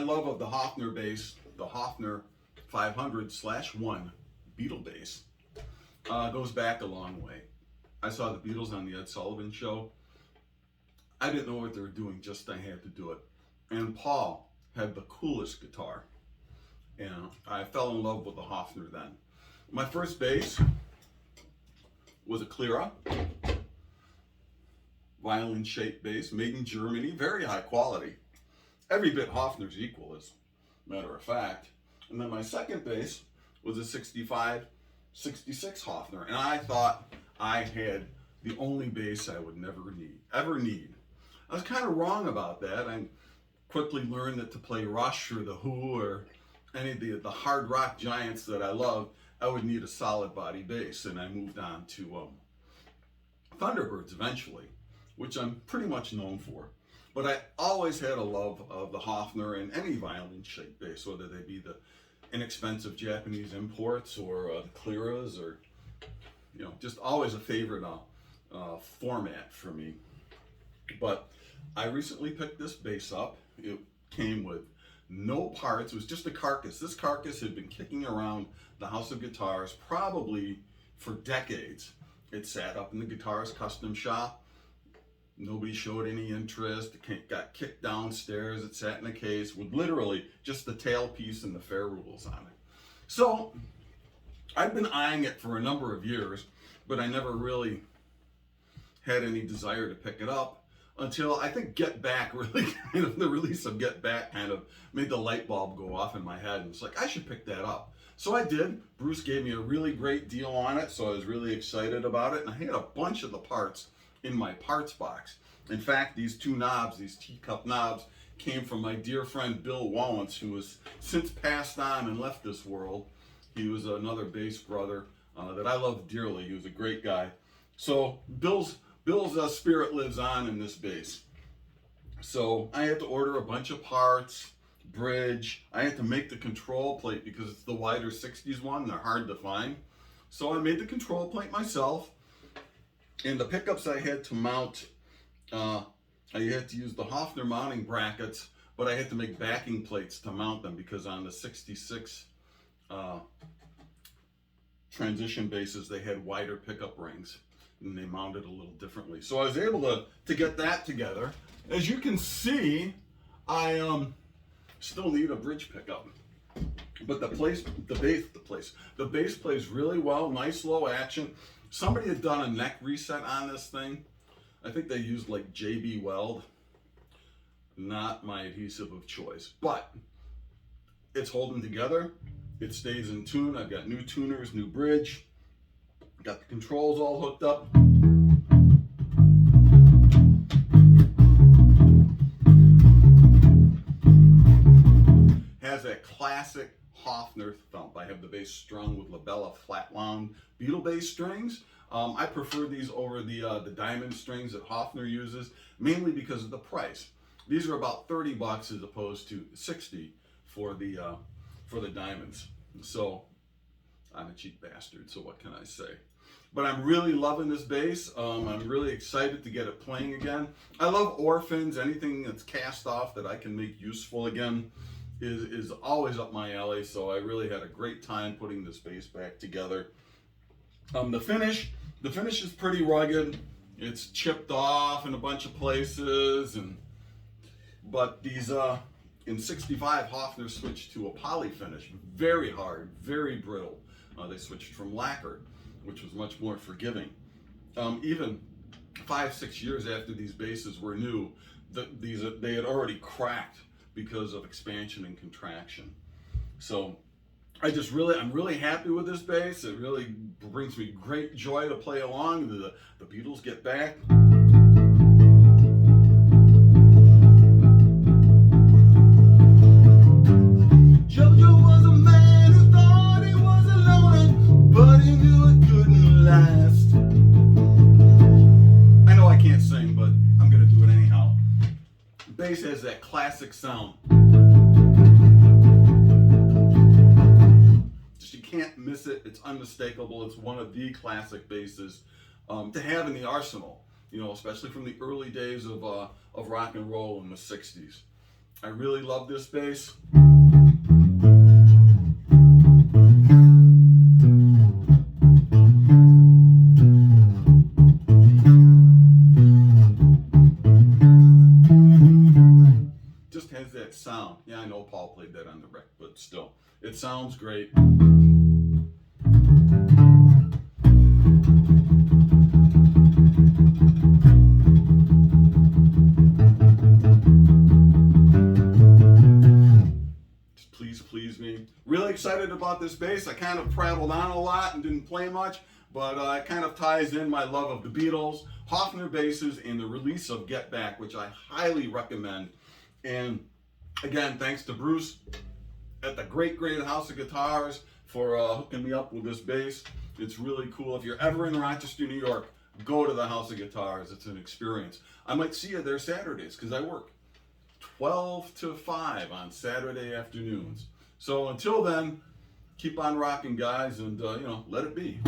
love of the Hofner bass, the Hofner 500/1 Beatle bass, goes back a long way. I saw the Beatles on the Ed Sullivan Show. I didn't know what they were doing, just I had to do it. And Paul had the coolest guitar. And I fell in love with the Hofner then. My first bass was a Cleara, violin-shaped bass, made in Germany, very high quality. Every bit Hofner's equal, as a matter of fact. And then my second bass was a 65, 66 Hofner. And I thought I had the only bass I would ever need. I was kind of wrong about that. I quickly learned that to play Rush or The Who or any of the hard rock giants that I love, I would need a solid body bass. And I moved on to Thunderbirds eventually, which I'm pretty much known for. But I always had a love of the Hofner and any violin-shaped bass, whether they be the inexpensive Japanese imports or the Clearas, or just always a favorite format for me. But I recently picked this bass up. It came with no parts. It was just a carcass. This carcass had been kicking around the House of Guitars probably for decades. It sat up in the guitarist custom shop. Nobody showed any interest. It got kicked downstairs. It sat in a case with literally just the tailpiece and the fair rules on it. So I've been eyeing it for a number of years, but I never really had any desire to pick it up until I think Get Back really the release of Get Back kind of made the light bulb go off in my head. And it's like, I should pick that up. So I did. Bruce gave me a really great deal on it, so I was really excited about it. And I had a bunch of the parts in my parts box. In fact, these two knobs, these teacup knobs, came from my dear friend Bill Wallens, who has since passed on and left this world. He was another bass brother that I love dearly. He was a great guy. So Bill's spirit lives on in this bass. So I had to order a bunch of parts, bridge. I had to make the control plate because it's the wider 60s one. They're hard to find. So I made the control plate myself. And the pickups I had to mount, I had to use the Hofner mounting brackets, but I had to make backing plates to mount them because on the 66 transition basses, they had wider pickup rings and they mounted a little differently. So I was able to get that together. As you can see, I still need a bridge pickup. But the bass plays really well, nice low action. Somebody had done a neck reset on this thing. I think they used like JB Weld. Not my adhesive of choice, but it's holding together. It stays in tune. I've got new tuners, new bridge. Got the controls all hooked up. Has that classic Hofner thump. I have the bass strung with Labella flat wound Beatle bass strings. I prefer these over the diamond strings that Hofner uses, mainly because of the price. These are about $30 as opposed to $60 for the diamonds. So I'm a cheap bastard, so what can I say? But I'm really loving this bass. I'm really excited to get it playing again. I love orphans. Anything that's cast off that I can make useful again is always up my alley. So I really had a great time putting this bass back together. The finish is pretty rugged. It's chipped off in a bunch of places, but these in 65 Hofner switched to a poly finish, very hard, very brittle. They switched from lacquer, which was much more forgiving. Even 5-6 years after these basses were new, they had already cracked because of expansion and contraction. So I'm really happy with this bass. It really brings me great joy to play along. The Beatles Get Back. Jojo was a man who thought he was a loner, but he knew it couldn't last. I know I can't sing, but I'm gonna do it anyhow. Bass has that classic sound. Can't miss it. It's unmistakable. It's one of the classic basses to have in the arsenal, especially from the early days of rock and roll in the 60s. I really love this bass. Just has that sound. Yeah, I know Paul played that on the record, but still, it sounds great. Please please me. Really excited about this bass. I kind of prattled on a lot and didn't play much, but it kind of ties in my love of the Beatles, Hofner basses, and the release of Get Back, which I highly recommend. And again, thanks to Bruce at the Great House of Guitars for hooking me up with this bass. It's really cool. If you're ever in Rochester, New York, go to the House of Guitars. It's an experience. I might see you there Saturdays because I work 12 to 5 on Saturday afternoons. So until then, keep on rocking, guys, and let it be.